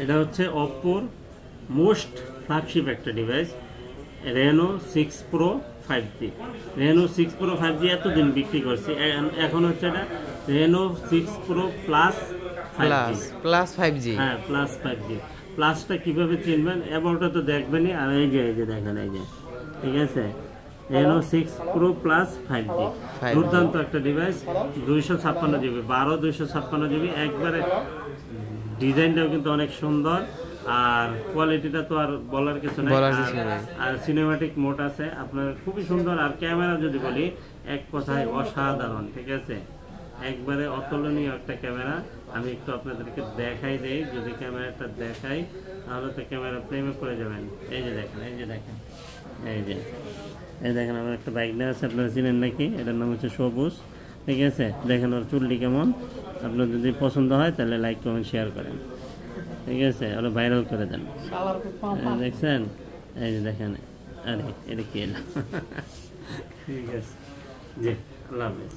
এটা হচ্ছে অপ্পোর মোস্ট ফ্ল্যাগশিপ একটা device, Reno 6 Pro 5G। Reno 6 Pro 5G এতদিন বিক্রি করছি, এখন হচ্ছে এটা Reno 6 pro plus 5G। Plus 5G, হ্যাঁ প্লাস 5G। প্লাসটা কীভাবে চিনবেন এবারটা তো দেখবেনই, আর এই যে দেখেন, এই যে ঠিক আছে, রেনো 6 প্রো প্লাস 5G দুর্দান্ত একটা ডিভাইস, 256 GB, 256 GB একবারে। ডিজাইনটাও কিন্তু অনেক সুন্দর, আর কোয়ালিটিটা তো আর বলার কিছু নেই। আর সিনেমাটিক মোড আছে আপনার, খুবই সুন্দর। আর ক্যামেরা যদি বলি, এক কথায় অসাধারণ, ঠিক আছে, একবারে অতুলনীয় একটা ক্যামেরা। আমি একটু আপনাদেরকে দেখাই দেই, যদি ক্যামেরাটা দেখাই তাহলে তো ক্যামেরা প্রেমে পড়ে যাবেন। এই যে দেখেন, এই যে দেখেন, এই দেখেন আমার একটা বাইক নিয়ে আছে, আপনারা চিনেন নাকি? এটার নাম হচ্ছে সবুজ, ঠিক আছে। দেখেন ওর চুলটি কেমন, আপনার যদি পছন্দ হয় তাহলে লাইক কমেন্ট শেয়ার করেন, ঠিক আছে, ওরা ভাইরাল করে দেন। দেখছেন, এই যে দেখেন, আরে এটা কি এলো ঠিক আছে জি, আল্লাহ হাফেজ।